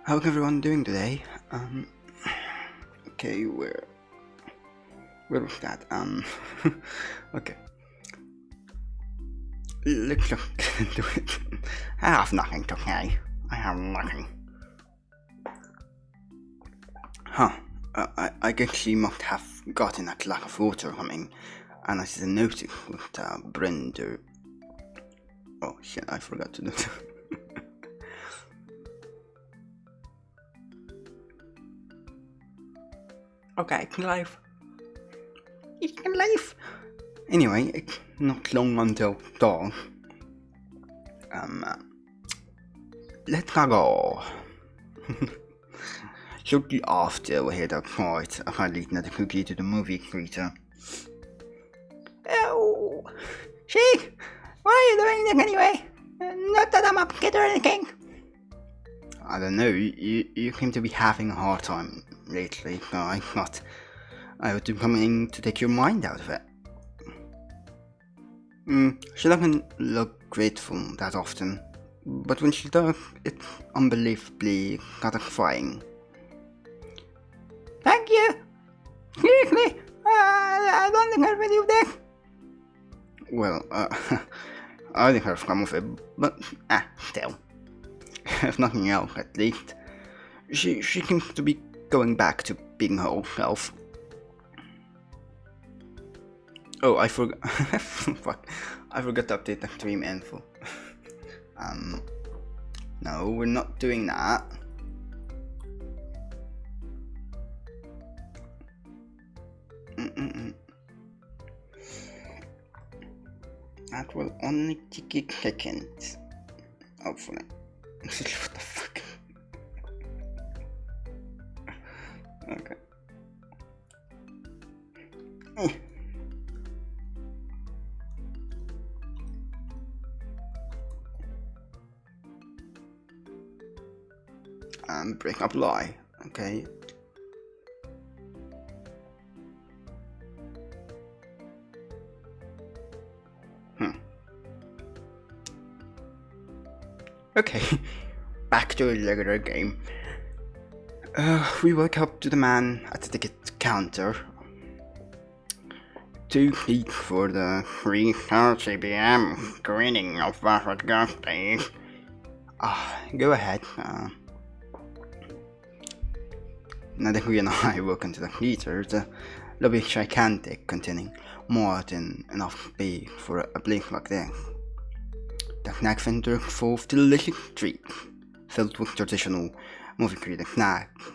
How's everyone doing today? Okay, where was that? Okay. Let's look into it. I have nothing to say. I have nothing. Huh. I guess she must have gotten a glass of water coming, and I didn't notice with the blender. Oh shit, I forgot to do that. Okay, it's live. It's live. Anyway, it's not long until dawn. Let's go. Shortly after we had a fight, I lead the cookie to the movie theater. Oh, Sheik, why are you doing this anyway? Not that I'm a kid or anything. I don't know, you seem to be having a hard time lately, so I thought I would be coming to take your mind out of it. She doesn't look grateful that often, but when she does, it's unbelievably satisfying. Thank you! Seriously, I don't think I'll believe this. Well, I think I've come with it, but still. If nothing else, at least. She seems to be going back to being her old self. Oh, I forgot. Fuck. I forgot to update the stream info. No, we're not doing that. That will only take a second. Hopefully. What the fuck? Okay. Break up lie. Okay. Okay, back to the regular game. We walk up to the man at the ticket counter. 2 feet for the 3:30 p.m. screening of Buffett Ghost Days. Go ahead. Now that we and I walk into the theater, the lobby is gigantic, containing more than enough space for a place like this. The snack center full of delicious treats, filled with traditional movie-created snacks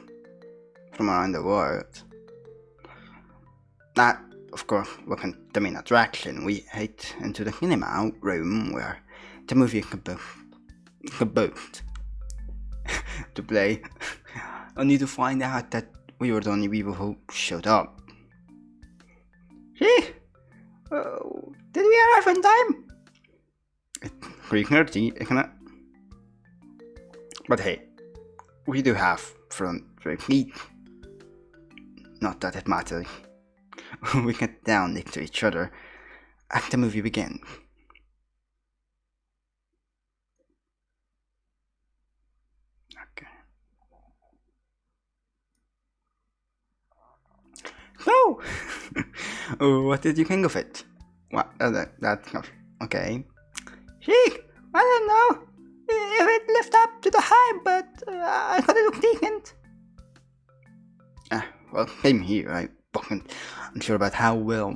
from around the world. That, of course, wasn't the main attraction. We head into the cinema room where the movie is supposed to play, only to find out that we were the only people who showed up. Hey, did we arrive on time? It's 3:30, isn't it? But hey, we do have front row seats. Not that it matters. We get down next to each other as the movie begins. Okay. So, what did you think of it? What? That's not okay. Sheik, I don't know if it lived up to the hype, but I thought it looked decent. Well, same here. I wasn't unsure about how well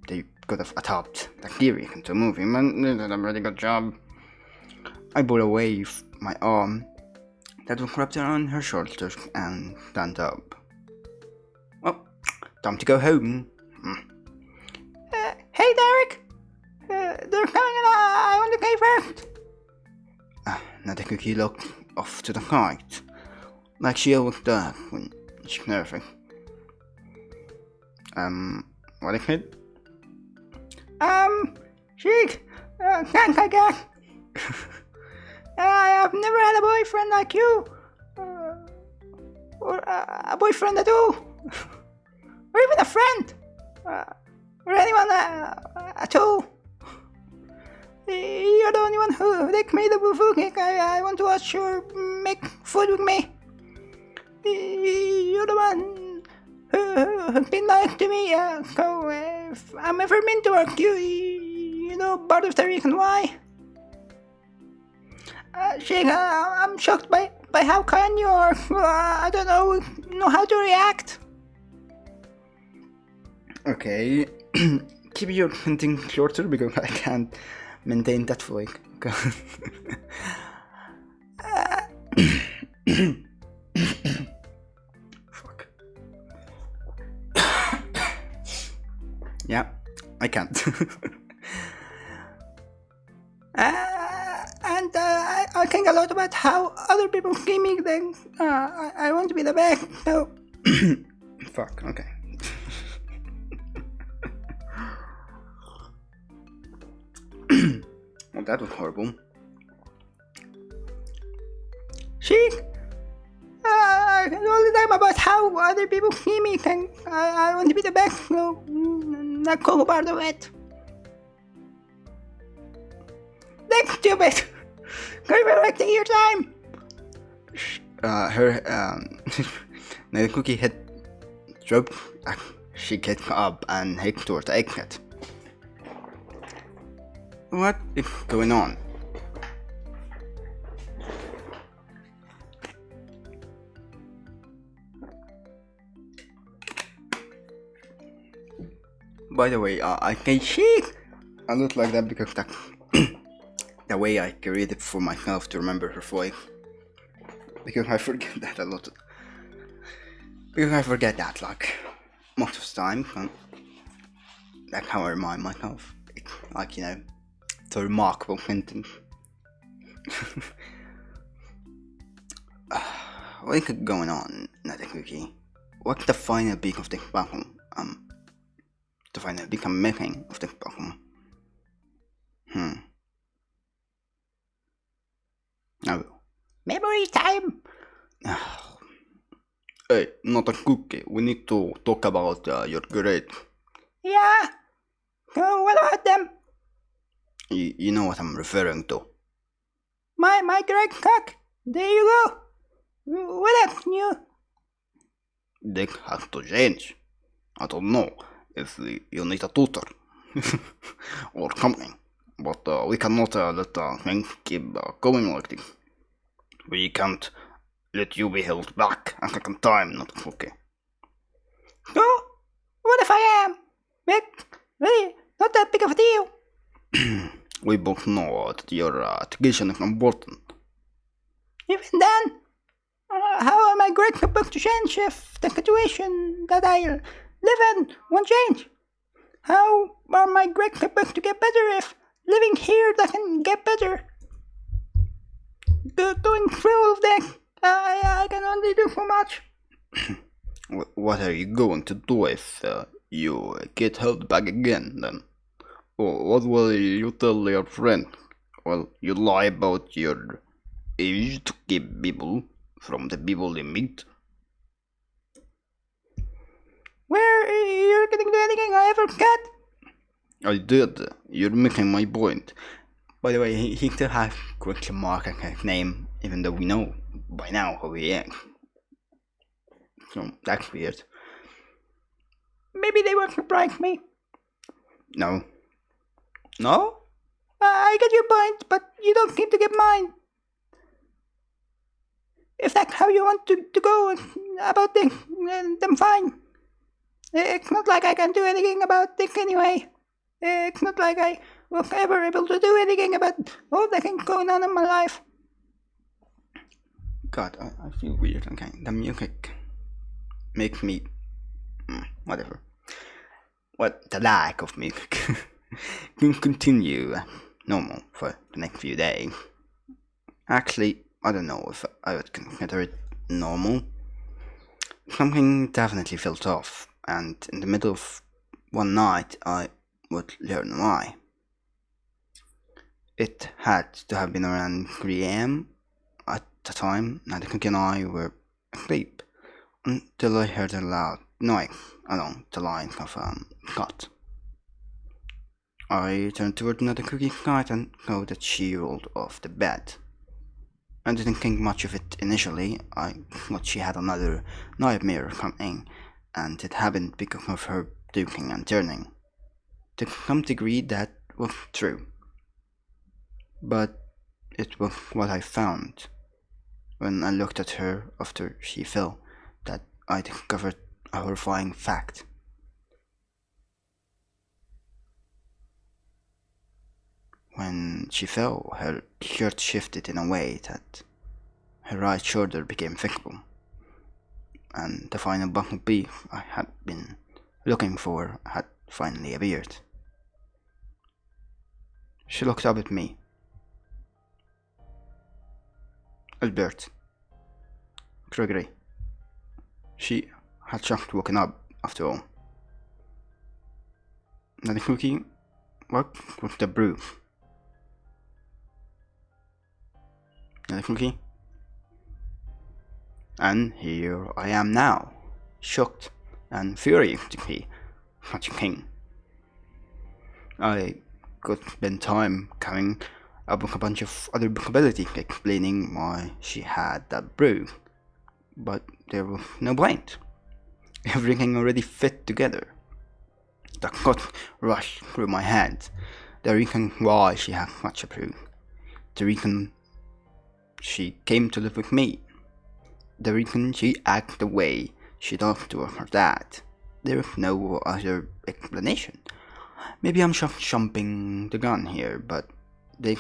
they could have adapted the theory into a movie, but they did a really good job. I pulled away my arm that was wrapped around her shoulders and stand up. Well, time to go home. Hey, Derek! They're coming and I want to go first. Now the cookie looked off to the right, like she always does when she's nervous. What is it? Sheik, thanks, I guess. I have never had a boyfriend like you. Or a boyfriend at all. Or even a friend. Or anyone at all. You're the only one who like made a boo cake. I want to watch you make food with me. You're the one who's been nice to me, so if I'm ever meant to hurt you, you know part of the reason why. Shake, I'm shocked by how kind you are. I don't know how to react. Okay, keep your hinting shorter because I can't maintain that for like. Fuck. Yeah, I can't. And I think a lot about how other people see me. Then I want to be the best. So fuck. Okay. Well, that was horrible. Sheik, all the time about how other people see me. And I want to be the best. So not cool part of it. That's stupid. Go back to your time. The cookie had dropped. She get up and head toward the exit. What is going on? By the way, I can shake. I look like that because that the way I created for myself to remember her voice. Because I forget that a lot. Because I forget that like most of the time. That's how I remind myself. It's like, you know, it's a remarkable sentence. What is going on, Nutty Cookie? What's the final beat of this battle? The final beat I'm making of this battle. Oh. Memory time! Hey, not a cookie. We need to talk about your grades. Yeah? What about them? You know what I'm referring to. My grade cock. There you go. What else new? They have to change. I don't know if you need a tutor or something. But we cannot let things keep going like this. We can't let you be held back a second time, not okay. So, what if I am? Really, not that big of a deal. We both know that your education is important. Even then, how am I great supposed to change if the situation that I live in won't change? How are my grades supposed to get better if living here doesn't get better? Going through all of this, I can only do so much. What are you going to do if you get held back again then? What will you tell your friend? Well, you lie about your age to keep people from the people they meet. Where you're getting to anything I ever got? I did. You're making my point. By the way, he still has question mark as his name, even though we know by now who he is. So that's weird. Maybe they won't surprise me. No. No? I get your point, but you don't seem to get mine. If that's how you want to go about this, then fine. It's not like I can do anything about this anyway. It's not like I was ever able to do anything about all the things going on in my life. God, I feel weird. Okay, the music makes me... whatever. What, the lack of music can continue normal for the next few days. Actually, I don't know if I would consider it normal. Something definitely felt off, and in the middle of one night I would learn why. It had to have been around 3 AM at the time. Nadine and I were asleep until I heard a loud noise along the line of cut. I turned toward another cookie's side and saw that she rolled off the bed. I didn't think much of it initially. I thought she had another nightmare coming, and it happened because of her duking and turning. To some degree, that was true. But it was what I found when I looked at her after she fell that I discovered a horrifying fact. When she fell, her shirt shifted in a way that her right shoulder became visible, and the final bumblebee I had been looking for had finally appeared. She looked up at me. Albert. Gregory. She had just woken up, after all. The cookie worked with the brew. The cookie. And here I am now, shocked and furious to be such a king. I could spend time coming up with a bunch of other possibilities explaining why she had that brew, but there was no point. Everything already fit together. The thought rushed through my head. The reason why she had such a brew. The reason she came to live with me. The reason she acted the way she talked to her dad. There is no other explanation. Maybe I'm just jumping the gun here, but this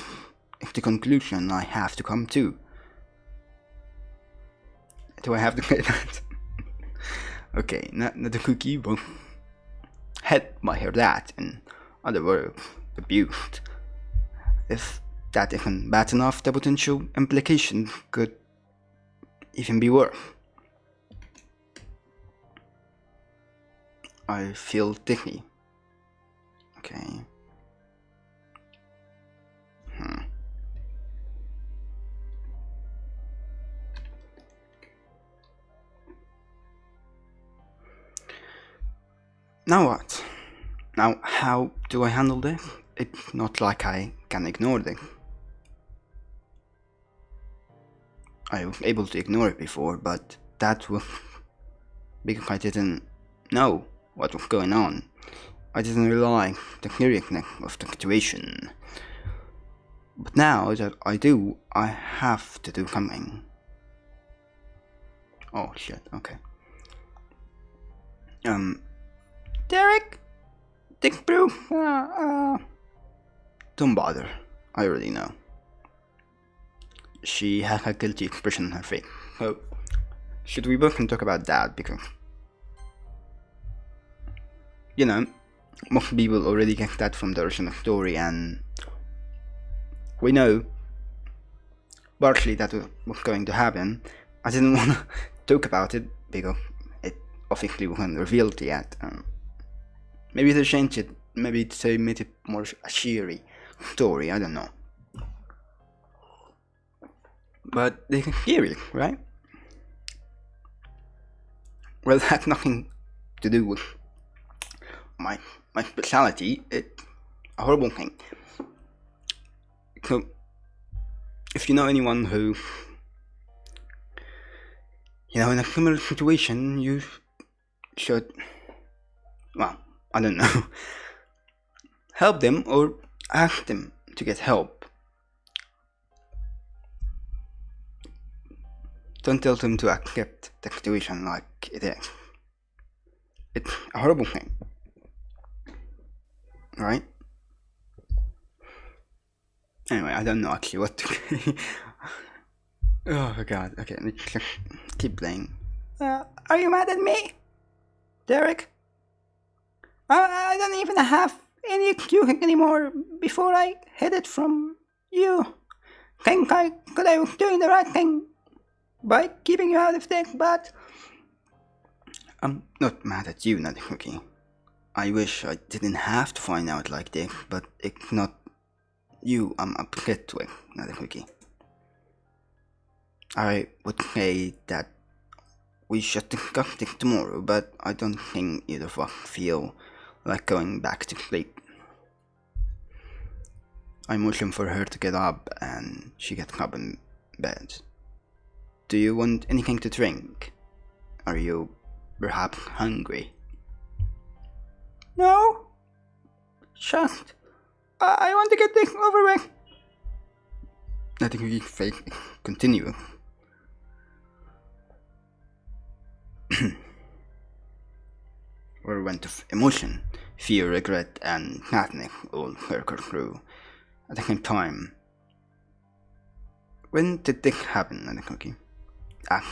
is the conclusion I have to come to. Do I have to say that? Okay, not the cookie, but had by her dad, in other words, abused. If that isn't bad enough, the potential implication could even be worse. I feel dizzy. Okay. Now what? Now how do I handle this? It's not like I can ignore this. I was able to ignore it before, but that was because I didn't know what was going on. I didn't realize the seriousness of the situation. But now that I do, I have to do something. Oh shit, okay. Derek? Dick Brew? Don't bother. I already know. She had a guilty expression on her face. So, should we both talk about that? Because, you know, most people already get that from the original story, and we know partly that was going to happen. I didn't want to talk about it because it obviously wasn't revealed yet. Maybe they changed it. Maybe they made it more a cheery story. I don't know. But they can hear it, right? Well, it had nothing to do with my speciality. It's a horrible thing. So, if you know anyone who, in a similar situation, you should, well, I don't know, help them or ask them to get help. Don't tell them to accept the situation like it is. It's a horrible thing. Right? Anyway, I don't know actually what to say. Oh my god, okay, let's just keep playing. Are you mad at me? Derek? I don't even have any excuse anymore before I hid it from you. Think I was doing the right thing by keeping you out of this, but I'm not mad at you, Nutty Cookie. I wish I didn't have to find out like this, but it's not you I'm upset with, Nutty Cookie. I would say that we should discuss this tomorrow, but I don't think either of us feel like going back to sleep. I motioned for her to get up, and she gets up and bed. Do you want anything to drink? Are you perhaps hungry? No. Just, I want to get this over with. Letting you fake continue. Whirlwind of emotion, fear, regret, and madness all circle through at the same time. When did this happen, Nanakoki? As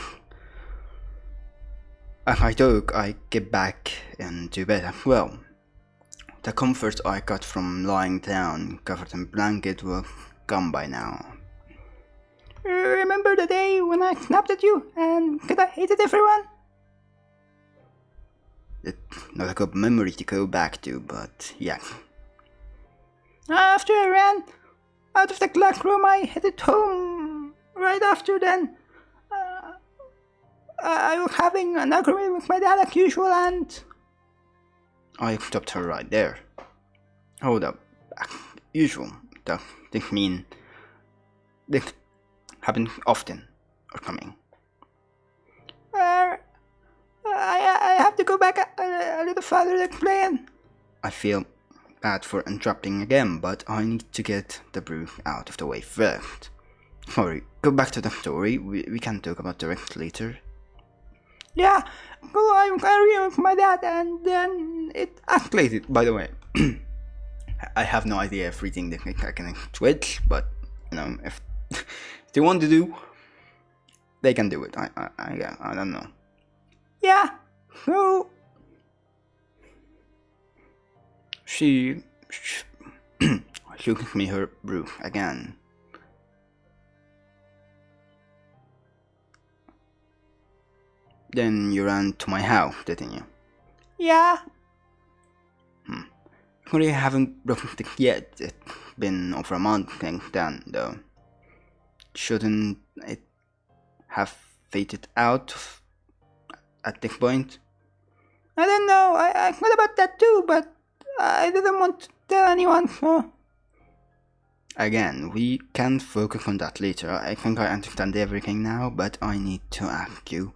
I talk, I get back into bed as well. The comfort I got from lying down, covered in blanket, was gone by now. Remember the day when I snapped at you and I hated everyone? It's not a good memory to go back to, but yeah. After I ran out of the clock room, I headed home. Right after then, I was having an argument with my dad like usual, and I stopped her right there. Hold up. Usual. Does this mean this happens often or coming? I have to go back a little further to explain. I feel bad for interrupting again, but I need to get the brew out of the way first. Sorry, go back to the story. We can talk about the rest later. Yeah, go I'm arguing with my dad, and then it escalated, by the way. I have no idea if reading the I can switch, but you know, if they want to do, they can do it. I don't know. Yeah, so she gave me her brew again. Then you ran to my house, didn't you? Yeah. Well, you haven't broken it yet. It's been over a month since then, though. Shouldn't it have faded out at this point? I don't know. I thought about that too, but I didn't want to tell anyone, so... Again, we can focus on that later. I think I understand everything now, but I need to ask you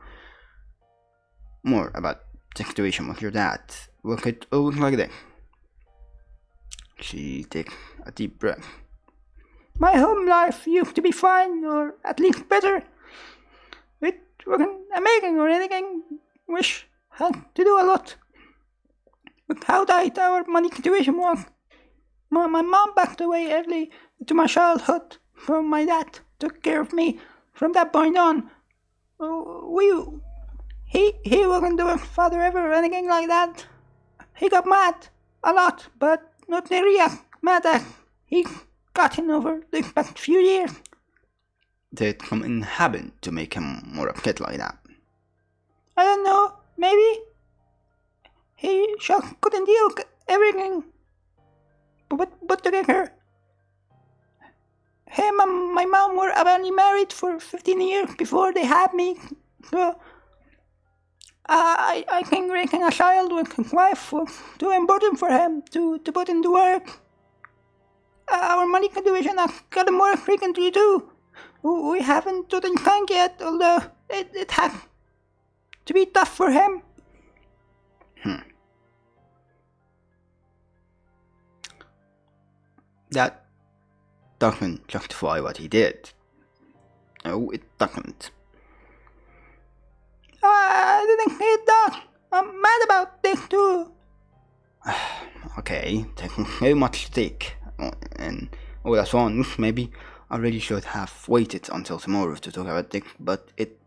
more about the situation with your dad. Was it always like this? She takes a deep breath. My home life used to be fine, or at least better. It wasn't amazing or anything. Wish had to do a lot with how tight our money situation was. My mom passed away early into my childhood, so my dad took care of me from that point on. He wasn't the worst father ever or anything like that. He got mad a lot, but not nearly as mad as he's gotten over the past few years. Did something happen to make him more upset like that? I don't know, maybe he just couldn't deal with everything but together. Him and my mom were apparently married for 15 years before they had me, so I think raising a child with his wife was too important for him to put into work. Our money situation has gotten more frequently too. We haven't done anything yet, although it has to be tough for him. That doesn't justify what he did. No, it doesn't. I didn't say it does. I'm mad about this too. Okay, taking so much stake, and all at once, maybe I really should have waited until tomorrow to talk about this, but it's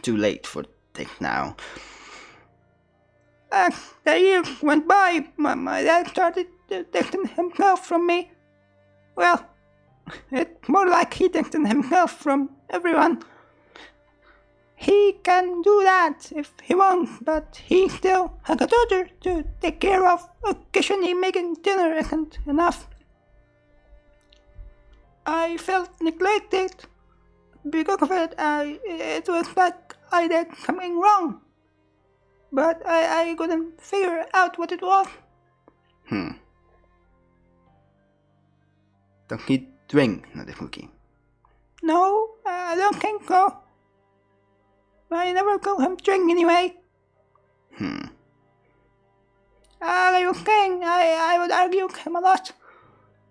too late for this now. As the years went by, my dad started distancing himself from me. Well, it's more like he distanced himself from everyone. He can do that if he wants, but he still has a daughter to take care of. Occasionally making dinner isn't enough. I felt neglected. Because of it, it was like I did something wrong. But I couldn't figure out what it was. Does he drink, Nadafuki? No, I don't think so. I never go home drink anyway. I was saying I would argue with him a lot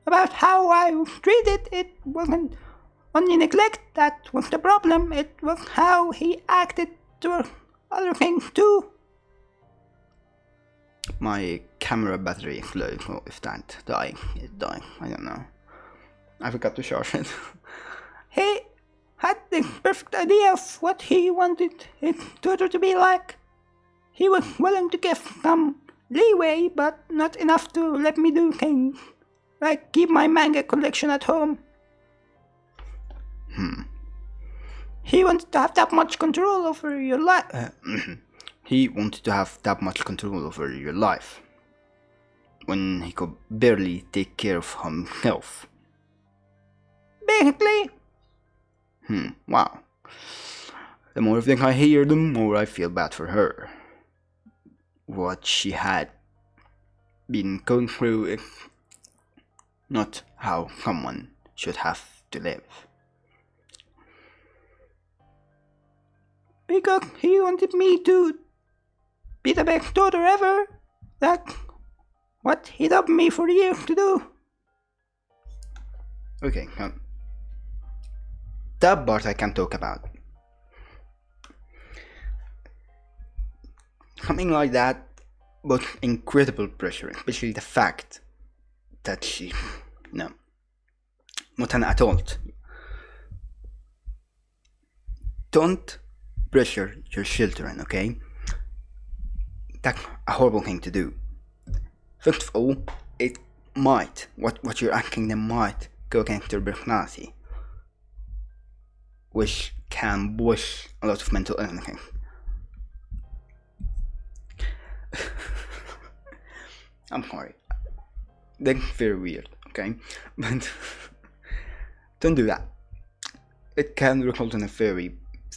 about how I was treated. It wasn't only neglect that was the problem, it was how he acted toward other things too. My camera battery is low, so if that dying, it's dying. I don't know. I forgot to charge it. He had the perfect idea of what he wanted his tutor to be like. He was willing to give some leeway, but not enough to let me do things like keep my manga collection at home. He wanted to have that much control over your life. He wanted to have that much control over your life when he could barely take care of himself. Basically, Wow. The more things I hear, the more I feel bad for her. What she had been going through is not how someone should have to live. because he wanted me to be the best daughter ever. That's what he told me for years to do. Okay, that part I can talk about. Something like that was incredible pressure, especially the fact that she, no, not an adult. Don't pressure your children, okay? That's a horrible thing to do. First of all, it might, what you're asking them might go against their personality, which can push a lot of mental illness. I'm sorry. That's very weird, okay? But don't do that. It can result in a very,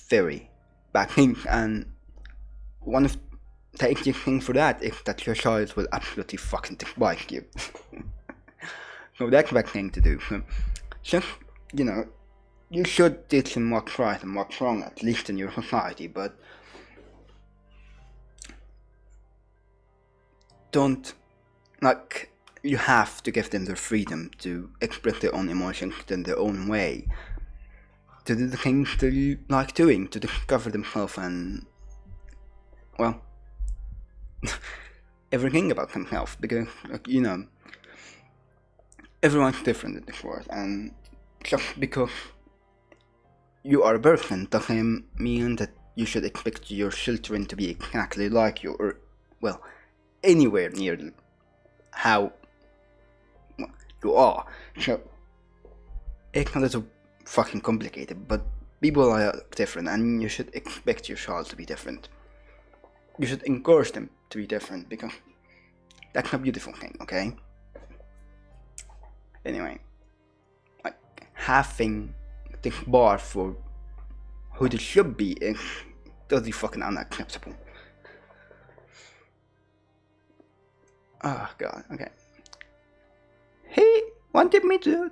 very bad thing, and one of the easiest things for that is that your child will absolutely fucking despise you. So that's a bad thing to do. Just, you should teach them what's right and what's wrong, at least in your society, but don't, you have to give them their freedom to express their own emotions in their own way, to do the things they like doing, to discover themselves and, well, everything about themselves, because, everyone's different in this world, and just because you are a person doesn't mean that you should expect your children to be exactly like you, or, well, anywhere near how you are. So it's not so fucking complicated, but people are different, and you should expect your child to be different. You should encourage them to be different, because that's a beautiful thing, okay? Anyway, having this bar for who they should be is totally fucking unacceptable. Oh god, okay. He wanted me to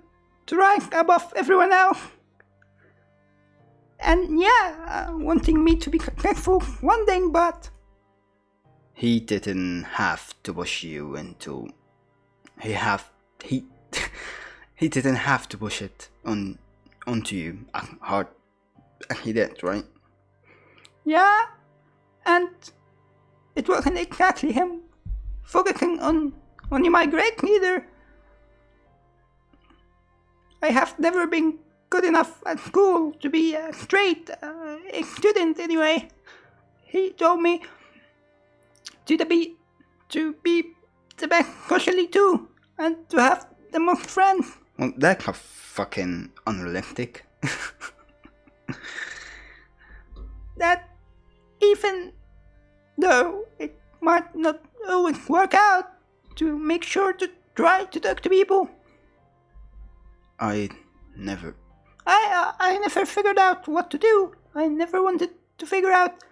rank above everyone else. And yeah, wanting me to be successful one thing, but he didn't have to push you into. He didn't have to push it onto you hard. He did, right? yeah, and it wasn't exactly him focusing on my grades either. I have never been good enough at school to be a straight A student anyway. He told me to be the best socially too, and to have the most friends. Well, that's fucking unrealistic. That even though it might not always work out, to make sure to try to talk to people. I never figured out what to do. I never wanted to figure out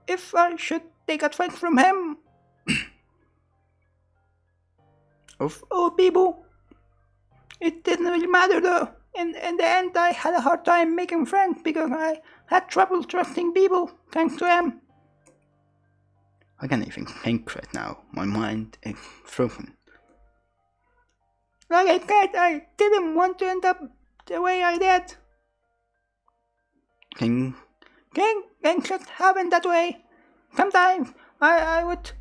if I should take advice from him. Of old people. It didn't really matter though. In the end, I had a hard time making friends because I had trouble trusting people thanks to him. I can't even think right now. My mind is frozen. Like I said, I didn't want to end up the way I did. Things Things just happen that way. Sometimes I would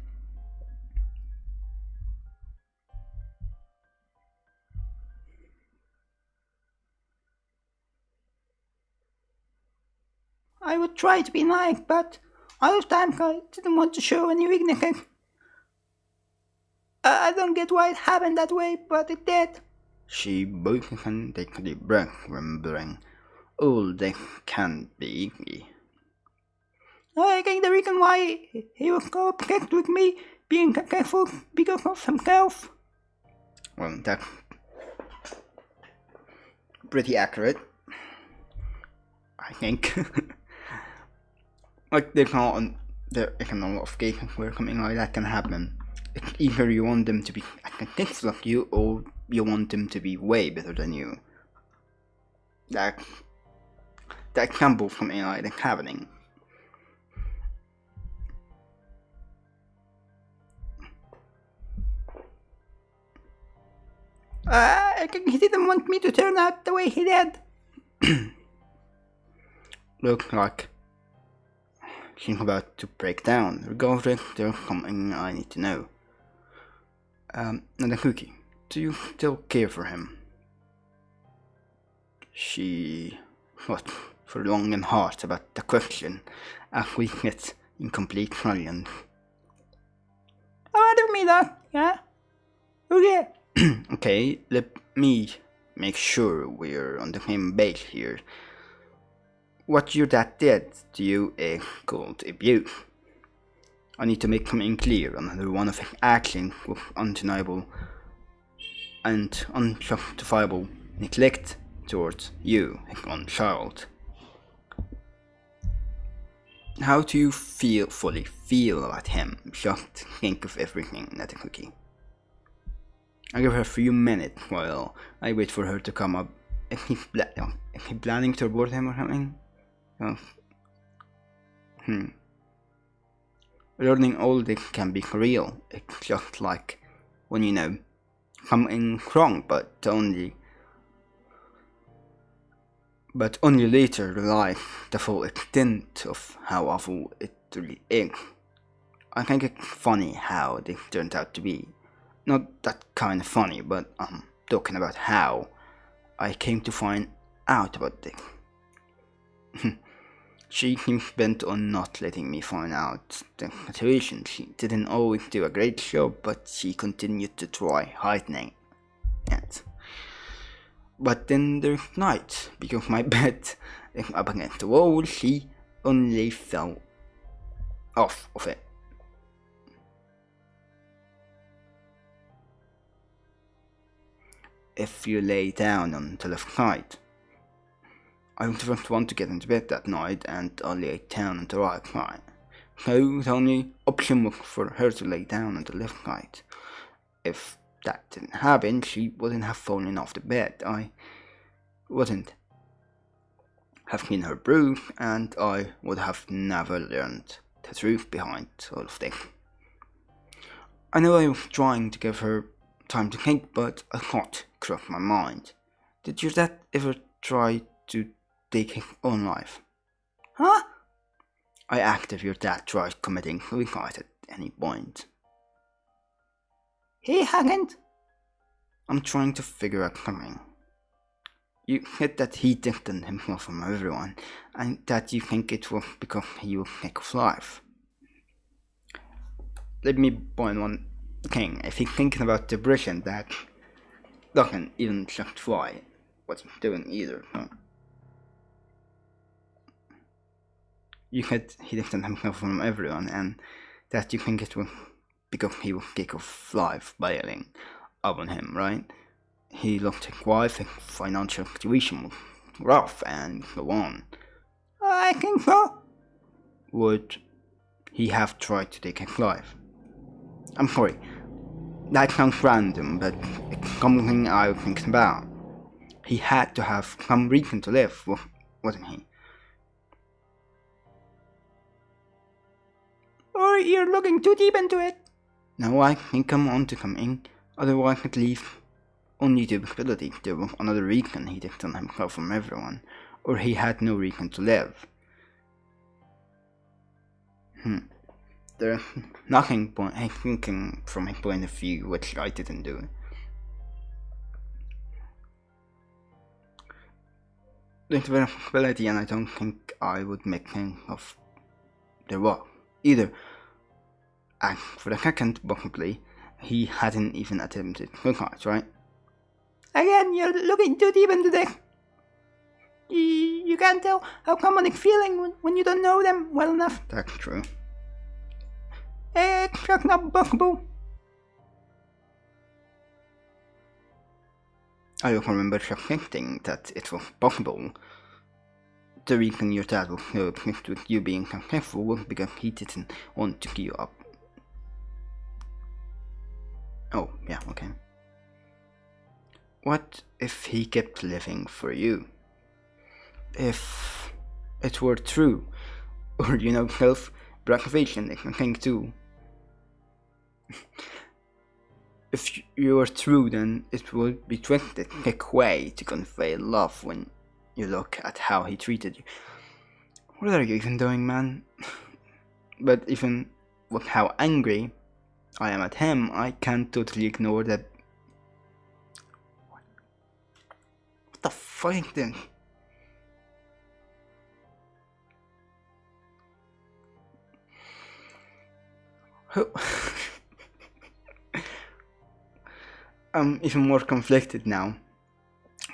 try to be nice, but other times I didn't want to show any weaknesses. I don't get why it happened that way, but it did. She both and take a deep breath, remembering all that can be. I think the reason why he was so obsessed with me being successful because of himself. Well, that's pretty accurate, I think. Like there can a lot of cases where something like that can happen. It's either you want them to be successful like you, or you want them to be way better than you. That can both something like that happening. I think he didn't want me to turn out the way he did. Look like she's about to break down. Regardless, there's something I need to know. Another cookie. Do you still care for him? She thought for long and hard about the question, as we get in complete silence. Oh, I don't mean that, yeah? Okay. Okay, let me make sure we're on the same page here. What your dad did to you is called abuse. I need to make something clear. Another one of his actions was undeniable and unjustifiable neglect towards you, his own child. How do you fully feel about him? Just think of everything, Natty Cookie. I give her a few minutes while I wait for her to come up. Is he planning to abort him or something? Learning all this can be real. It's just like when you know something's wrong, but only later realize the full extent of how awful it really is. I think it's funny how this turned out to be. Not that kind of funny, but talking about how I came to find out about this. She seems bent on not letting me find out the situation. She didn't always do a great job, but she continued to try hiding it. But then there's night, because my bed is up against the wall, she only fell off of it. If you lay down on the left side, I don't want to get into bed that night, and I lay down on the right side. So the only option was for her to lay down on the left side. If that didn't happen, she wouldn't have fallen off the bed. I wouldn't have seen her bruise, and I would have never learned the truth behind all of this. I know I was trying to give her time to think, but a thought crossed my mind. Did your dad ever try to take his own life? Huh? I asked if your dad tried committing suicide at any point. He hadn't. I'm trying to figure out something. You said that he distanced himself from everyone, and that you think it was because he was sick of life. Let me point one thing. If he's thinking about depression, that doesn't even justify what he's doing either. So. You said he distanced himself from everyone, and that you think it was because he was sick of life bailing up on him, right? He lost his wife, his financial situation was rough, and so on. I think so. Would he have tried to take his life? I'm sorry, that sounds random, but it's something I was thinking about. He had to have some reason to live, wasn't he? Or you're looking too deep into it. No, I think I'm on to something. Otherwise I'd leave only the possibility there was another reason he distanced himself from everyone, or he had no reason to live. There's nothing point I thinking from his point of view which I didn't do. There's a possibility, and I don't think I would make sense of there was either. And for the second, possibly, he hadn't even attempted suicide, right? Again, you're looking too deep into this. You can't tell how someone is feeling when you don't know them well enough. That's true. It's just not possible. I also remember suspecting that it was possible. The reason your dad was so obsessed with you being successful was because he didn't want to give you up. Oh, yeah, okay. What if he kept living for you? If it were true, or self-preservation is a thing too. If you were true, then it would be twisted quick way to convey love when you look at how he treated you. What are you even doing, man? But even with how angry I am at him, I can't totally ignore that. What the fuck is this? I'm even more conflicted now.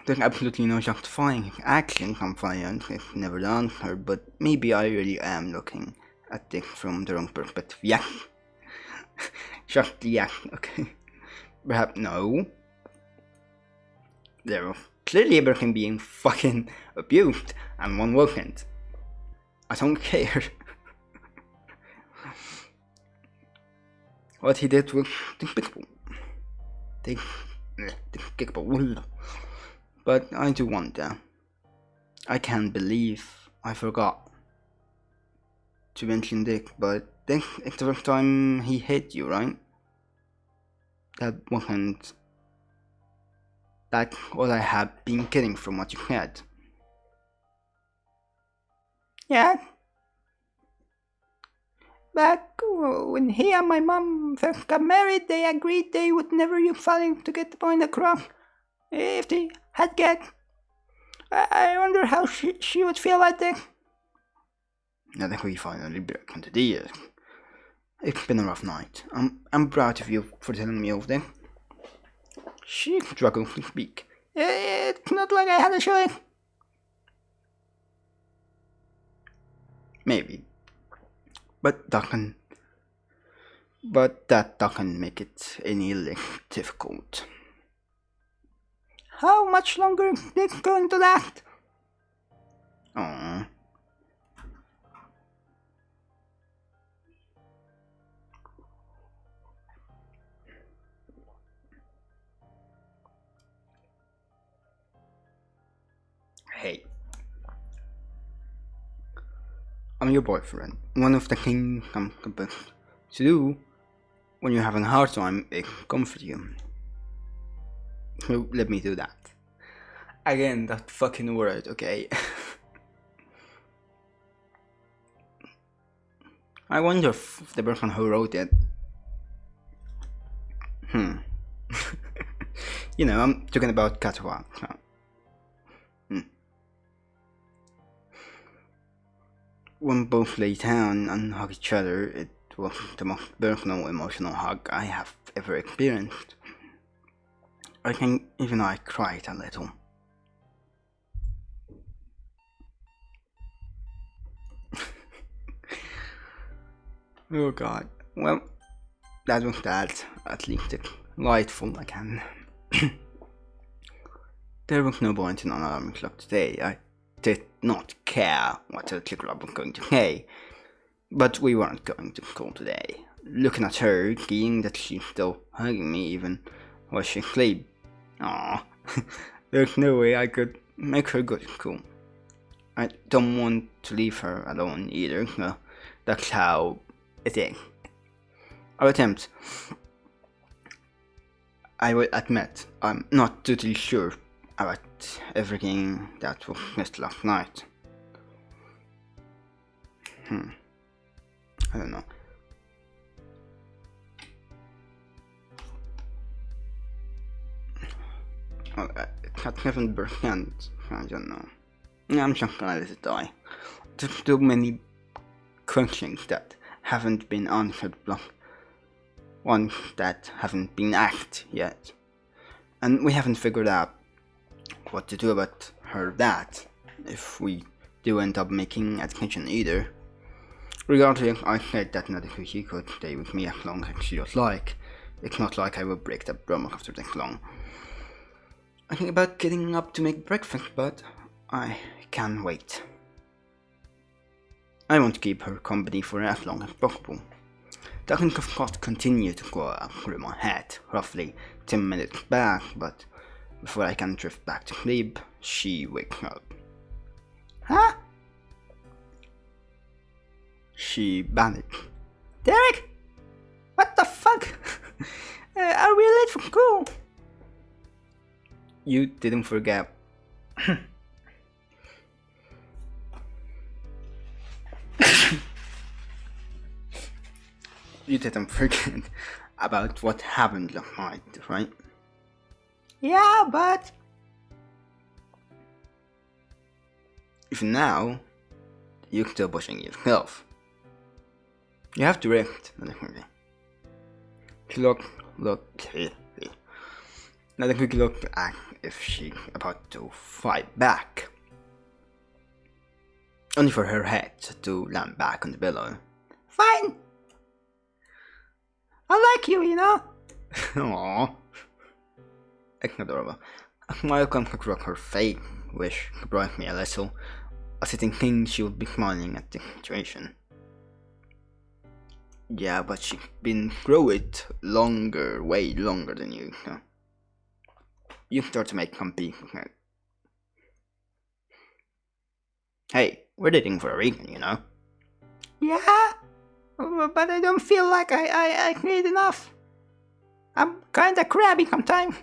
There's absolutely no justifying his actions. I'm fine, it's never done her, but maybe I really am looking at this from the wrong perspective. Yeah. Just yeah, okay. Perhaps no. There was clearly everything being fucking abused, and one wasn't. I don't care. What he did was despicable. Despicable. But I do wonder. I can't believe I forgot to mention this, but this is the first time he hit you, right? That wasn't. That's what I have been getting from what you said. Yeah. Back when he and my mom first got married, they agreed they would never use fighting to get the point across. If they had get. I wonder how she would feel like this. Now that we finally broke into the years. It's been a rough night. I'm proud of you for telling me of them. She struggles to speak. It's not like I had a choice. Maybe. But that doesn't make it any less difficult. How much longer is this going to last? Aww. Hey. I'm your boyfriend. One of the things I'm supposed to do when you're having a hard time is comfort you. So let me do that. Again, that fucking word, okay? I wonder if the person who wrote it. I'm talking about Katawa. When both lay down and hug each other, it was the most personal, emotional hug I have ever experienced. I think even I cried a little. Oh god. Well, that was that. At least it's delightful again. There was no point in an alarm clock today. I did not care what the club was going to say. But we weren't going to call today. Looking at her, seeing that she's still hugging me even while she asleep. Aww. There's no way I could make her good and cool. I don't want to leave her alone either. That's how it is. Our attempt. I will admit, I'm not totally sure about everything that was missed last night. I don't know. Well, at 7%, I don't know. I'm just gonna let it die. There's too many questions that haven't been answered, plus ones that haven't been asked yet. And we haven't figured out what to do about her dad, if we do end up making a decision either. Regardless, I said that Nadekuchi could stay with me as long as she would like. It's not like I will break the promise after this long. I think about getting up to make breakfast, but I can't wait. I want to keep her company for as long as possible. The think of course continue to go through my head, roughly 10 minutes back, but before I can drift back to sleep, she wakes up. Huh? She panics. Derek? What the fuck? Are we late for school? You didn't forget. You didn't forget about what happened last night, right? Yeah, but... Even now, you're still pushing yourself. You have to rest, Nadekuchi. Look here. Nadekuchi looked at if she's about to fight back. Only for her head to land back on the pillow. Fine. I like you, you know? Aww. It's adorable. A smile comes across her face, which surprised me a little, as I didn't think she would be smiling at the situation. Yeah, but she's been through it longer, way longer than you, so you start to make some peace with her. Hey, we're dating for a reason, you know? Yeah, but I don't feel like I need enough. I'm kinda crabby sometimes.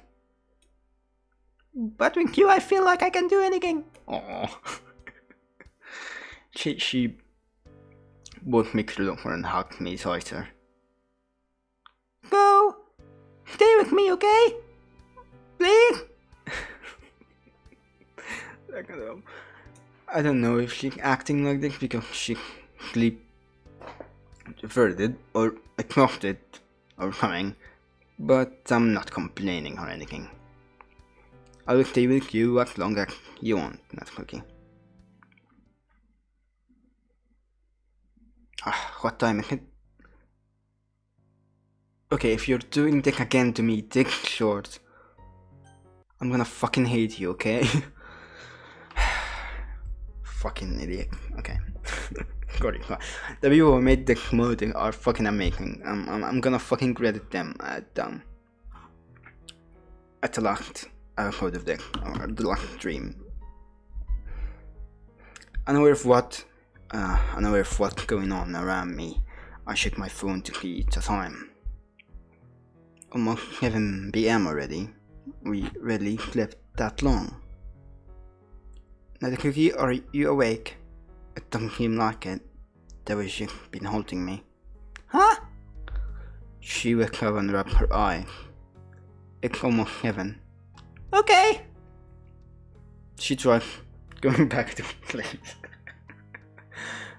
But with you I feel like I can do anything. Aww. She would make her look and hug me tighter. Go! Stay with me, okay? Please? I don't know if she's acting like this because she's sleep diverted or exhausted or something, but I'm not complaining or anything. I will stay with you as long as you want, Nadekuchi. What time is it? Okay, if you're doing this again to me this short, I'm gonna fucking hate you, okay? Fucking idiot. Okay. Got it. The people who made this modding are fucking amazing. I'm gonna fucking credit them at the last episode of this, or the last stream. Unaware of what's going on around me, I check my phone to see the time. Almost 7 PM already. We rarely slept that long. Nadekuchi, are you awake? It doesn't seem like it. The way she's been holding me. Huh? She wakes up and rubs her eyes. It's almost 7. Okay. She tries going back to sleep.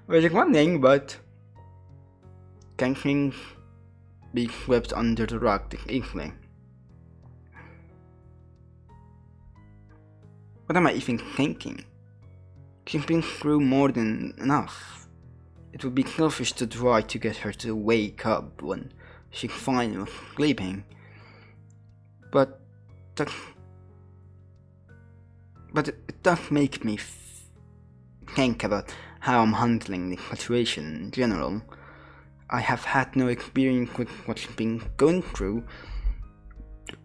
Which is one thing, but can things be swept under the rug this easily? What am I even thinking? She's been through more than enough. It would be selfish to try to get her to wake up when she's fine with sleeping. But it does make me think about how I'm handling the situation in general. I have had no experience with what she's been going through,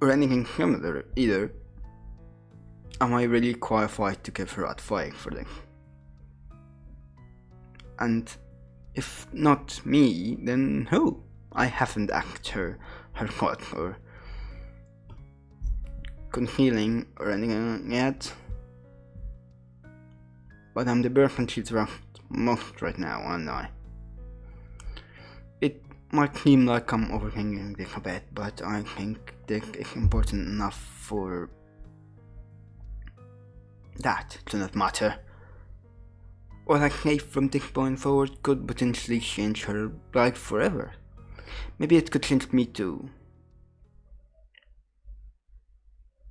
or anything similar either. Am I really qualified to give her advice for this? And if not me, then who? I haven't acted her caught or concealing or anything yet. But I'm the person she trusts most right now, aren't I? It might seem like I'm overthinking this a bit, but I think this is important enough for that to not matter. What I say from this point forward could potentially change her life forever. Maybe it could change me too.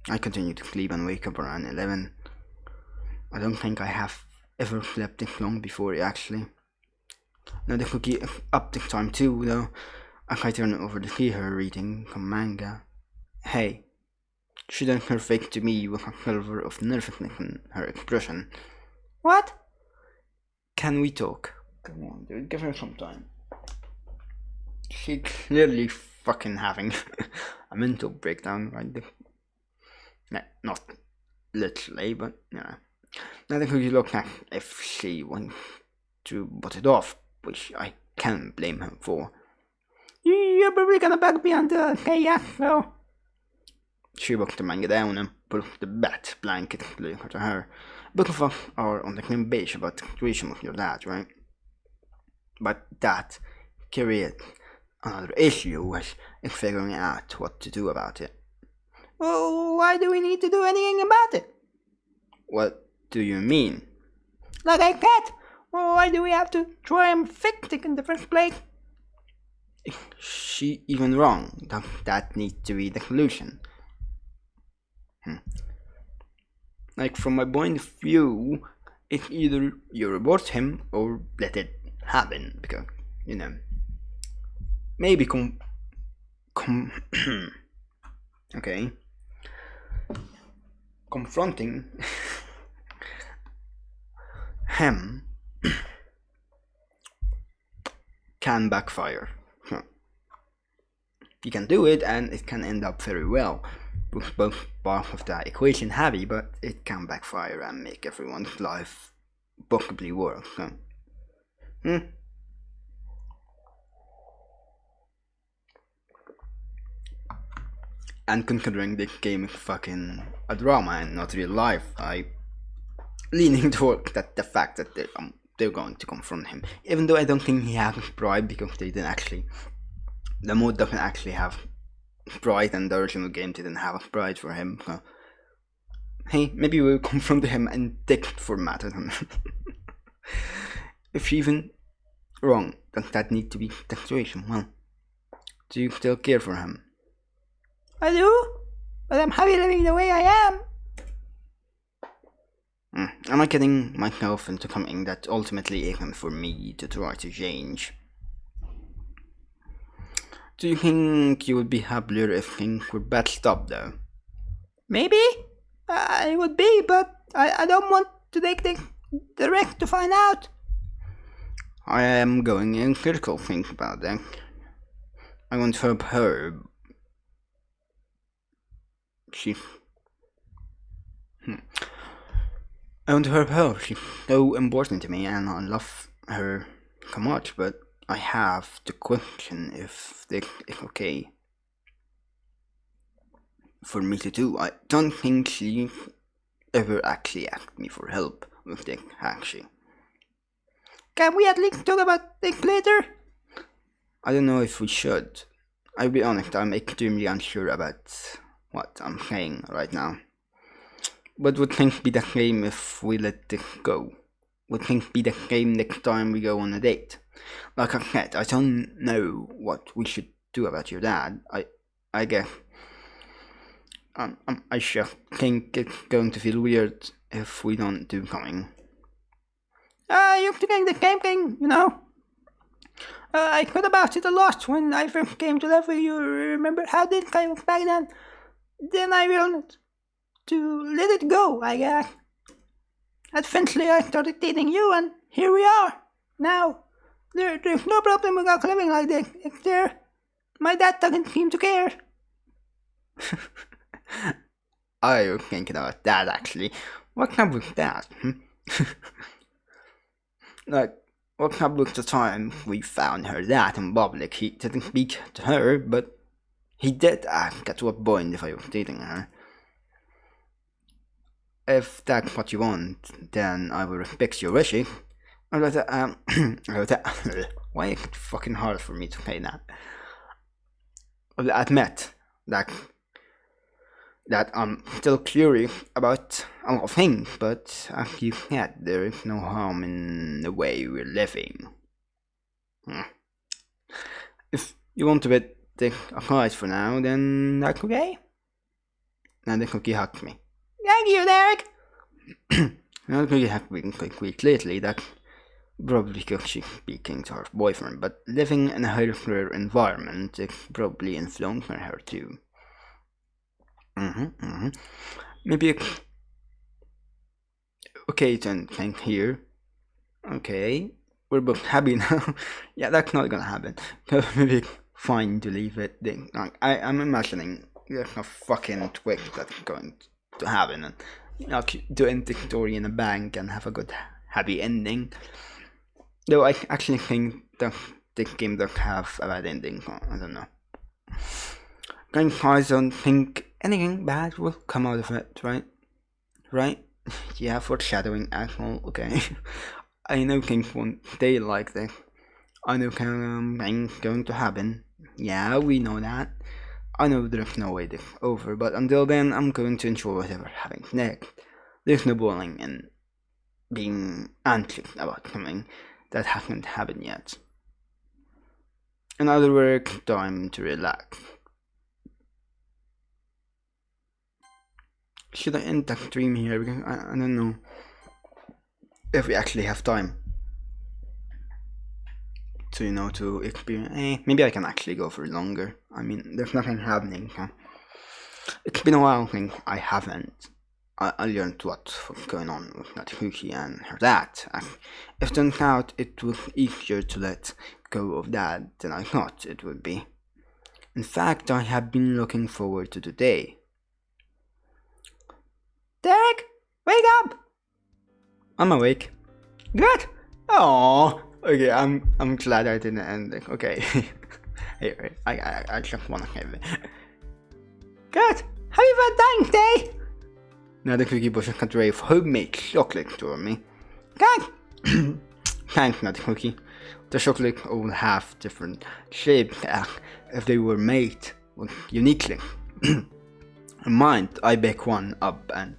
I continue to sleep and wake up around 11. I don't think I have ever slept this long before, actually. Now the cookie is up this time too, though. As I turn over to see her reading some manga. Hey, she turned her face to me with a silver of nervousness in her expression. What? Can we talk? Come on, dude, give her some time. She's clearly fucking having a mental breakdown right there. Nah, not literally, but yeah. Now the cookie looked at if she wants to put it off, which I can't blame her for. You're probably gonna bug me on the kayak, though. She put the manga down and pulled the bat blanket closer to her. Both of us are on the same page about the situation with your dad, right? But that created another issue, which is figuring out what to do about it. Well, why do we need to do anything about it? What do you mean? Like I can't. Well, why do we have to try and fix it in the first place? Is she even wrong? That needs to be the solution. Like, from my point of view, it's either you reward him or let it happen, because, you know, maybe okay, confronting him can backfire. You can do it and it can end up very well, with both parts of the equation heavy, but it can backfire and make everyone's life possibly worse. And considering this game is fucking a drama and not real life, I leaning toward that the fact that they're going to confront him, even though I don't think he has pride, because they didn't actually. The mode doesn't actually have pride, and the original game didn't have pride for him. So, hey, maybe we'll confront him and take it for matter. If she's even wrong, does that need to be the situation? Well, do you still care for him? I do, but I'm happy living the way I am. Am I getting myself into something that ultimately isn't for me to try to change? Do you think you would be happier if things were patched up, though? Maybe. I would be, but I don't want to take the risk to find out. I am going in critical think about that. I want to help her. I want to help her. She's so important to me, and I love her so much, but I have to question if this is okay for me to do. I don't think she ever actually asked me for help with this, actually. Can we at least talk about this later? I don't know if we should. I'll be honest, I'm extremely unsure about what I'm saying right now. But would things be the same if we let this go? Would things be the same next time we go on a date? Like I said, I don't know what we should do about your dad. I guess I just think it's going to feel weird if we don't do something. You're thinking the same thing, you know. I thought about it a lot when I first came to live with you. Remember how this guy was back then? Then I realized to let it go, I guess. Eventually I started dating you, and here we are. Now, there's no problem with us living like this, is there? My dad doesn't seem to care. I was thinking about that actually. What happened with that? Like, what happened with the time we found her that in public? He didn't speak to her, but he did ask at what point if I was dating her. If that's what you want, then I will respect your wishes. Why is it fucking hard for me to say that? I'll admit that I'm still curious about a lot of things, but as you said, there is no harm in the way we're living. If you want to bet the cards for now, then that's okay. And the cookie hugged me. Thank you, Derek. Now the cookie has been quite weak lately, that's probably because she's speaking to her boyfriend, but living in a healthier environment is probably influencing her too. Maybe it's okay to think here. Okay, we're both happy now. Yeah, that's not gonna happen. Maybe it's fine to leave it. I'm imagining there's a fucking twist that's going to happen, and do end the story in a bank and have a good happy ending. Though I actually think that this game does have a bad ending. I don't know. I don't think anything bad will come out of it, right? Right? Yeah, foreshadowing, asshole. Okay. I know things won't stay like this. I know things going to happen. Yeah, we know that. I know there's no way this is over, but until then, I'm going to enjoy whatever happens next. There's no bullying and being anxious about something that hasn't happened yet. In other words, time to relax. Should I end that stream here? Because I don't know if we actually have time to, to experience. Maybe I can actually go for longer. I mean, there's nothing happening. Huh? It's been a while since I haven't. I learned what was going on with Natsuki and her dad. And it turns out it was easier to let go of that than I thought it would be. In fact, I have been looking forward to the day. Derek, wake up! I'm awake. Good. Oh, okay. I'm glad I didn't end it. Okay. Hey, I just wanna have it. Good. Happy Valentine's Day. Now the cookie bush cut tray of homemade chocolate for me. Thanks. Thanks, not the cookie. The chocolate all have different shapes if they were made uniquely. In mind, I bake one up and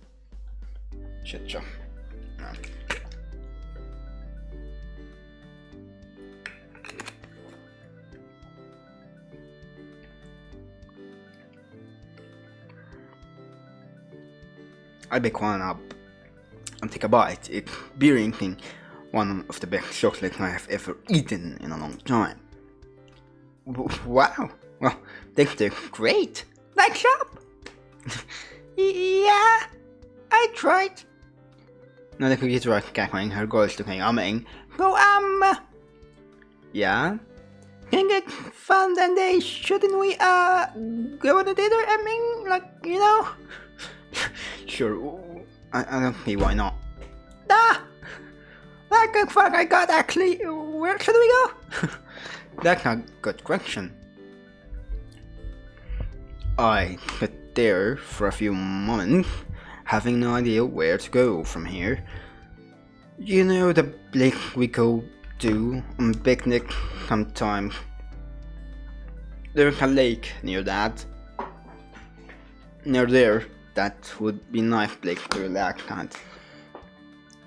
shit job. I bake one up and take a bite. It's being one of the best chocolate I have ever eaten in a long time. Wow. Well, they're great. Nice job. Yeah, I tried. Now the cookie tried cackling her goals to humming. So, Yeah? think it's fun and day, shouldn't we, go on a date or, I mean, like, you know? Sure. I don't see why not. Ah! That good fuck I got, actually. Where should we go? That's a good question. I sat there for a few moments, having no idea where to go from here. You know the lake we go to on picnic sometimes? There's a lake near that. Near there. That would be nice place to relax at.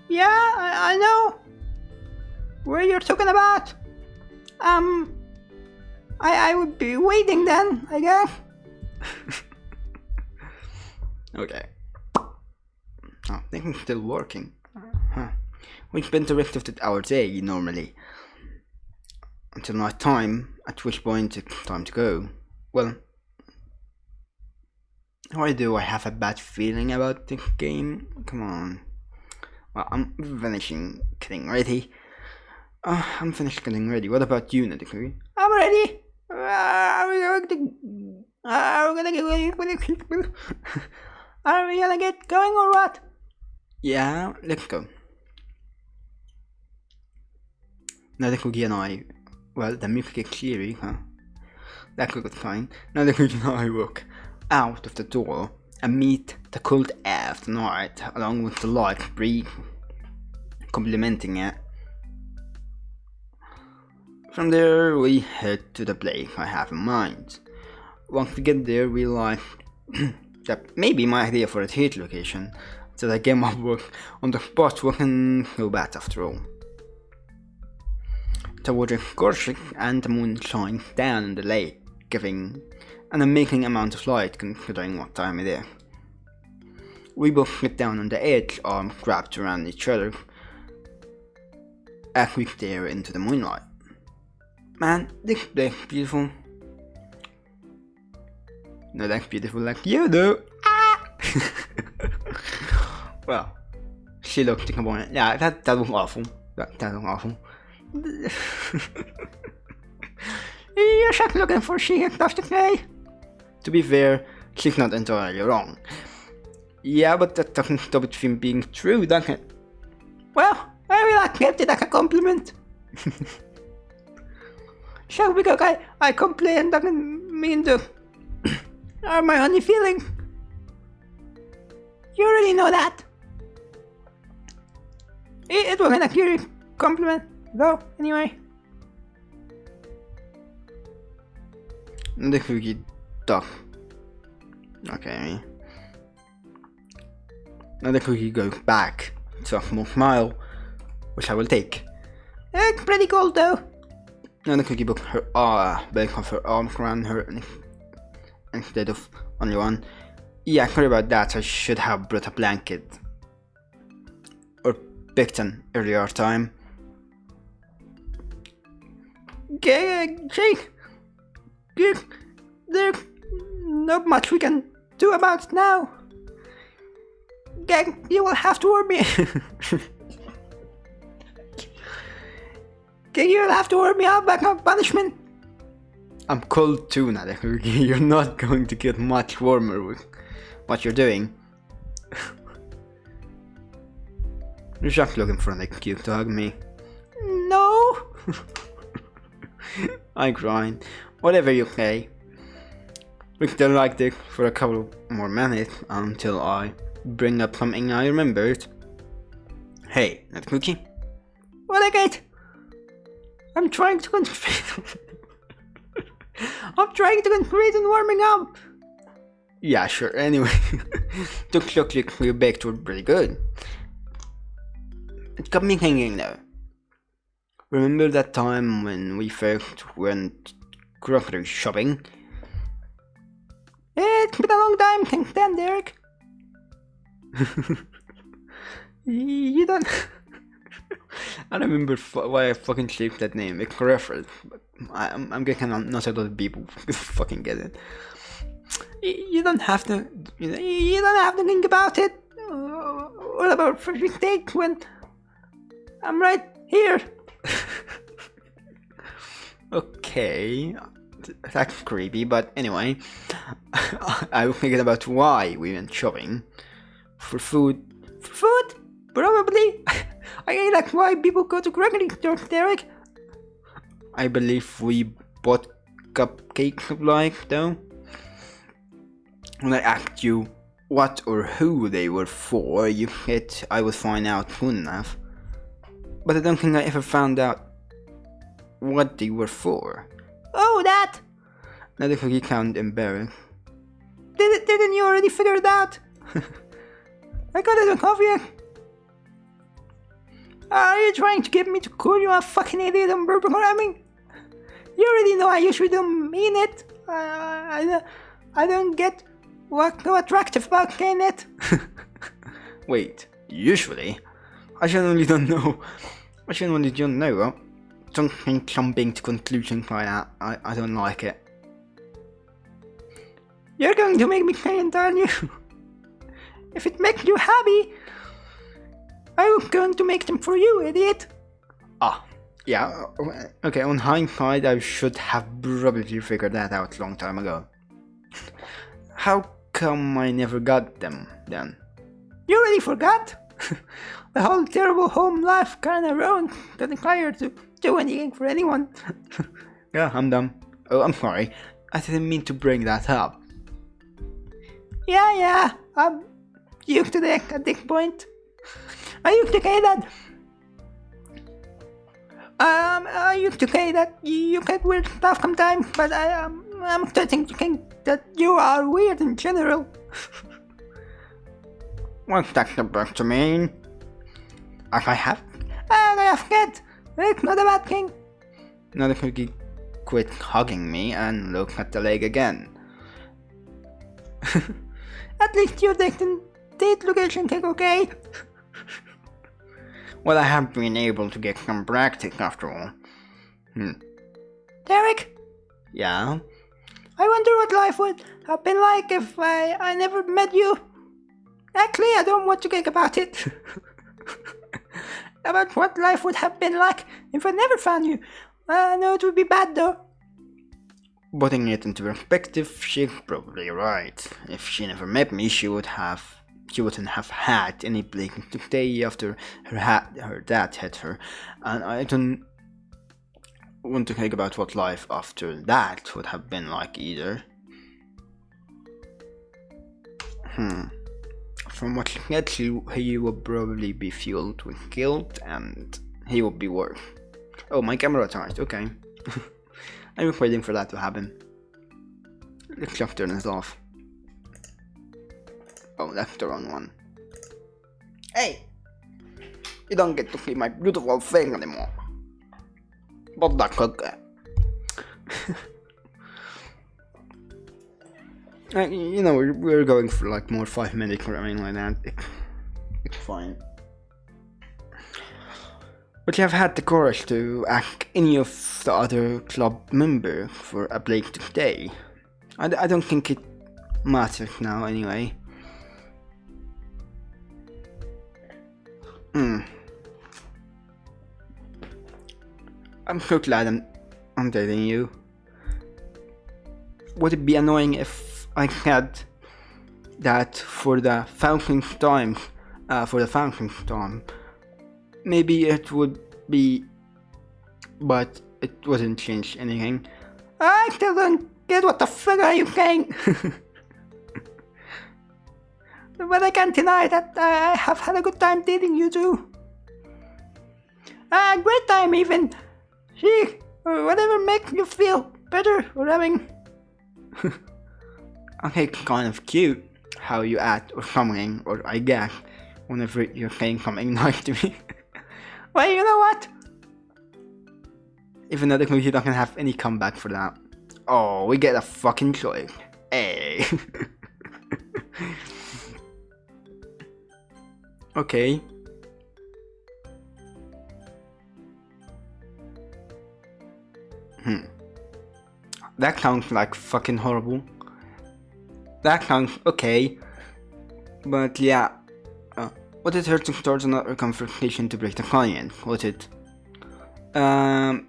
Yeah, I know. Where you're talking about? I would be waiting then, I guess. Okay. Oh, things still working. Huh. We spend the rest of our day normally. Until night time, at which point it's time to go. Well, why do I have a bad feeling about this game? Come on. Well, I'm finishing getting ready. I'm finished getting ready. What about you, Nadikuri? I'm ready. Are we gonna get ready for the Are we gonna get going or what? Yeah, let's go. Now the cookie and I, well, the milk gets cleary, huh? That could get fine. Now the cookie and I walk out of the door and meet the cold air of the night, along with the light breeze complementing it. From there, we head to the place I have in mind. Once we get there, we realize that maybe my idea for a theater location, so I get my work on the spot wasn't so bad after all. The water is gorgeous and the moon shines down on the lake, giving an amazing amount of light considering what time it is. We both sit down on the edge, arms wrapped around each other, as we stare into the moonlight. Man, this place is beautiful. Not as beautiful like you do. Ah! Well, she looked disappointed. Yeah, that was awful. That was awful. You're just looking for she stuff to say. To be fair, she's not entirely wrong. Yeah, but that doesn't stop it from being true, does it? Well, I will accept it as a compliment. So because I complain doesn't mean to are my only feeling. You already know that. It wasn't a curious compliment, though, anyway. The cookie duck. Okay. Now the cookie goes back to a small smile, which I will take. It's pretty cold, though. Now the cookie book her both of her arms around her instead of only one. Yeah, sorry about that. I should have brought a blanket or picked an earlier time. Jake, there's not much we can do about it now. Gang, you will have to warn me. You'll have to warn me out back on punishment. I'm cold too now, cookie. You're not going to get much warmer with what you're doing. You're just looking for an excuse to hug me. No. I grind. Whatever you say. We still like this for a couple more minutes until I bring up something I remembered. Hey, that cookie? What I get? I'm trying to concentrate. I'm trying to concentrate on warming up. Yeah, sure. Anyway, looks like your baked were pretty good. It got me thinking though. Remember that time when we first went grocery shopping? It's been a long time since then, Derek. You don't. I don't remember why I fucking shaped that name. It's a reference, but I'm guessing not a lot of people fucking get it. You don't have to. You don't have to think about it. What about first mistake when I'm right here? Okay, that's creepy. But anyway, I was thinking about why we went shopping for food. For food? Probably. I think that's why people go to grocery stores, Derek. I believe we bought cupcakes supplies though. When I asked you what or who they were for, you said I would find out soon enough. But I don't think I ever found out what they were for. Oh, that! Now the cookie sounded embarrassed. Didn't you already figure it out? I got it on coffee. Are you trying to get me to call you a fucking idiot on programming? You already know I usually don't mean it. I don't get what's so attractive about saying it. Wait, usually? I genuinely don't know. I genuinely don't know. Don't think jumping to conclusions like that. I don't like it. You're going to make me say it, aren't you? If it makes you happy, I'm going to make them for you, idiot. Ah, yeah, okay, on hindsight, I should have probably figured that out a long time ago. How come I never got them then? You already forgot? The whole terrible home life kinda ruined the desire to do anything for anyone. Yeah, I'm dumb. Oh, I'm sorry. I didn't mean to bring that up. Yeah, I'm used to that at this point. I used to say that. I used to say that you get weird stuff sometimes, but I'm starting to think that you are weird in general. What's that supposed to mean? As I have? I have cat. It's not a bad thing. Now the cookie quit hugging me and looked at the leg again. At least your date location is okay. Well, I have been able to get some practice after all. Derek? Yeah? I wonder what life would have been like if I never met you. Actually, I don't want to think about it. About what life would have been like if I never found you. I know it would be bad though. Putting it into perspective, she's probably right. If she never met me, she wouldn't have had any place to stay after her dad hit her, and I don't want to think about what life after that would have been like either. From what she said, he would probably be fueled with guilt, and he would be worse. Oh, my camera charged, okay. I'm waiting for that to happen. Let's just turn this off. Oh, that's the wrong one. Hey! You don't get to see my beautiful face anymore. But that's okay. You know, we're going for like more 5 minutes or something like that. It's fine. But you have had the courage to ask any of the other club members for a place to stay. I don't think it matters now anyway. I'm so glad I'm dating you. Would it be annoying if I had that for the thousandth time? Maybe it would be, but it wouldn't change anything. I still don't get what the fuck are you saying. But I can't deny that I have had a good time dating you too. A great time even. See, whatever makes you feel better or having. Okay, kind of cute how you act or something, or I guess, whenever you're saying something nice to me. Well, you know what? Even though the movie doesn't have any comeback for that. Oh, we get a fucking choice. Hey. Okay. That sounds like fucking horrible. That sounds okay. But yeah. Would it hurt to start another conversation to break the silence? Would it?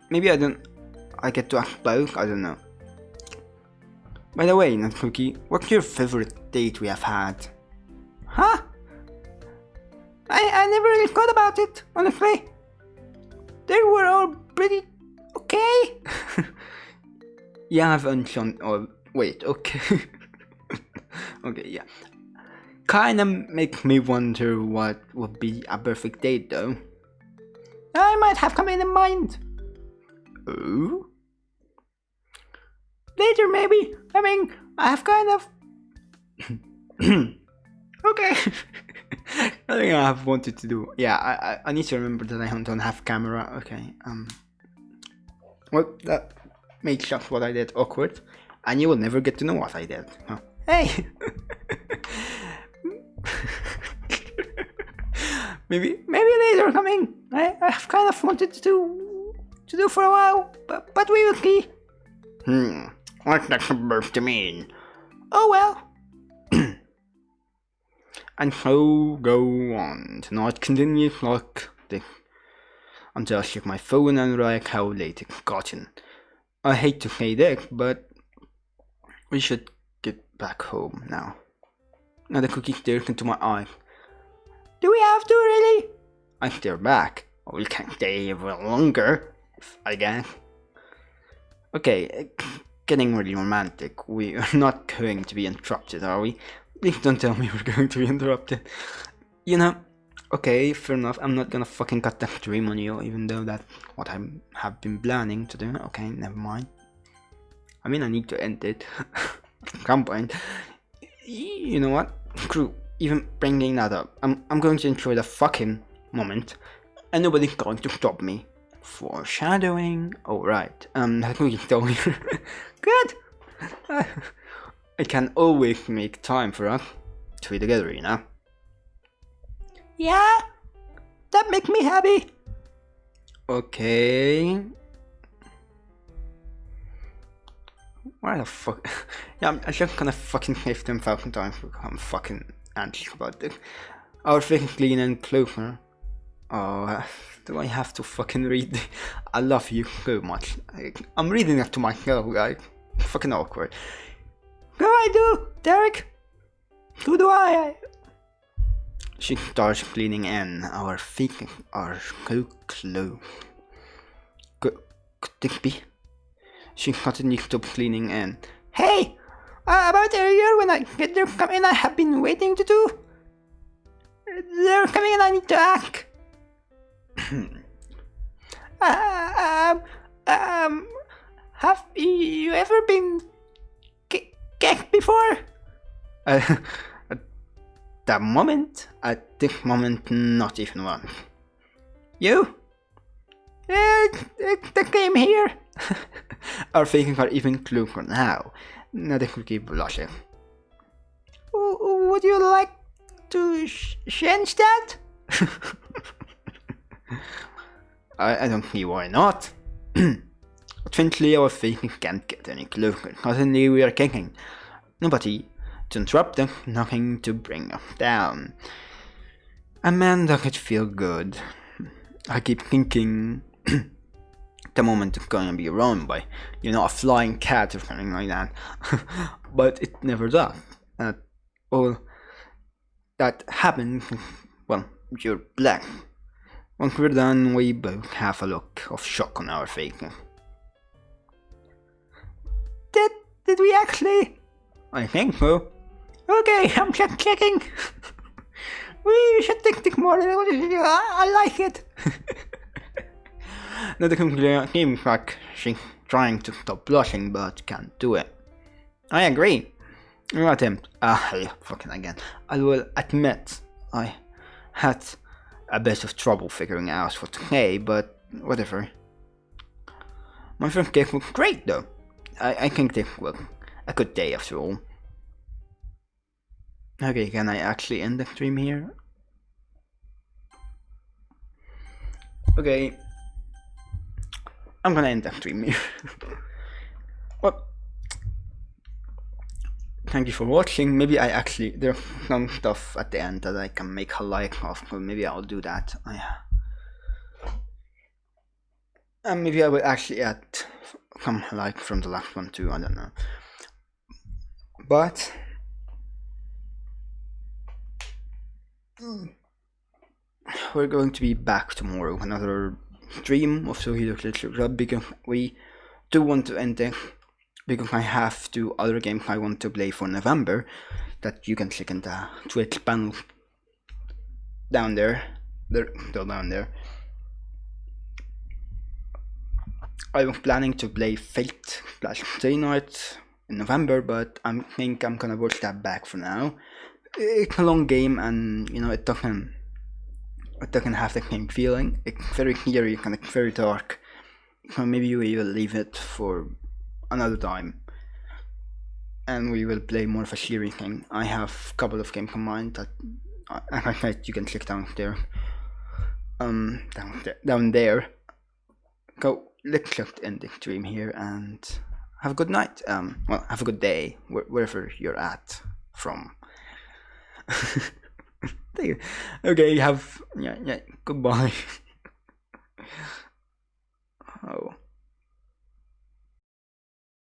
Maybe I get to ask both, I don't know. By the way, Natsuki, what's your favorite date we have had? Huh? I never really thought about it, honestly. They were all pretty okay. You haven't shown. Oh, wait, okay. Okay, yeah. Kinda makes me wonder what would be a perfect date, though. I might have something in mind. Oh? Later, maybe. I mean, I have kind of. Okay. I think I have wanted to do. Yeah, I need to remember that I don't have camera. Okay. Well, that makes just what I did awkward, and you will never get to know what I did. Huh? Hey. Maybe later coming. I have kind of wanted to do for a while, but we will see. What's that supposed to mean? Oh well. And so go on. Tonight continues like this. Until I check my phone and realize how late it's gotten. I hate to say this, but we should get back home now. Now the cookie stares into my eye. Do we have to really? I stare back. We can stay a little longer, I guess. Okay, getting really romantic. We are not going to be interrupted, are we? Please don't tell me we're going to be interrupted. You know, okay, fair enough. I'm not gonna fucking cut that dream on you, even though that's what I have been planning to do. Okay, never mind. I mean, I need to end it at some point. You know what? Screw even bringing that up. I'm going to enjoy the fucking moment, and nobody's going to stop me. Foreshadowing. Oh right. That we can tell you. Good. I can always make time for us to be together, you know. Yeah, that makes me happy. Okay. Why the fuck? Yeah, I'm just gonna fucking save them 1,000 times because I'm fucking anxious about this. Our fucking clean and closer. Oh, do I have to fucking read? I love you so much. I'm reading it to myself, guys. Fucking awkward. Go I do, Derek. So do I. She starts cleaning in. Our feet are so close. Could this be? She suddenly stops cleaning in. Hey, about earlier when I get there coming, I have been waiting to do. They're coming and I need to act. Have you ever been kicked before? At that moment, at this moment, not even once. You? The game here. Our faces are even closer now. Now they could keep blushing. Would you like to change that? I don't see why not. Eventually our faces can't get any closer. Suddenly we are kicking. Nobody to interrupt us, nothing to bring us down. And man, does it feel good. I keep thinking the moment is gonna be ruined by, you know, a flying cat or something like that. But it never does. All that happens, well, you're black. Once we're done, we both have a look of shock on our faces. Did we actually? I think so. Okay, I'm just checking. We should think more. I like it. Now the conclusion seems like she's trying to stop blushing but can't do it. I agree. I'll attempt. Fucking again. I will admit I had a bit of trouble figuring out what to say, but whatever. My first cake was great though. I think this was a good day after all. Okay, can I actually end the stream here? Okay. I'm gonna end the stream here. Well, thank you for watching. Maybe there's some stuff at the end that I can make a like of, but maybe I'll do that. And maybe I will actually add some like from the last one too, I don't know. But we're going to be back tomorrow, another stream of So Hero Little Club, because we do want to end it, because I have 2 other games I want to play for November that you can check in the Twitch panel down there. They're still down there. I was planning to play Fate / Stay Night in November, but I think I'm gonna push that back for now. It's a long game, and you know it doesn't have the same feeling. It's very scary and it's very dark. So maybe we will leave it for another time, and we will play more of a serious thing. I have a couple of games in mind that, as I said, you can check down there. Down there. Go. Let's just end the stream here and have a good night. Well, have a good day wherever you're at from. Okay, yeah, goodbye. Oh.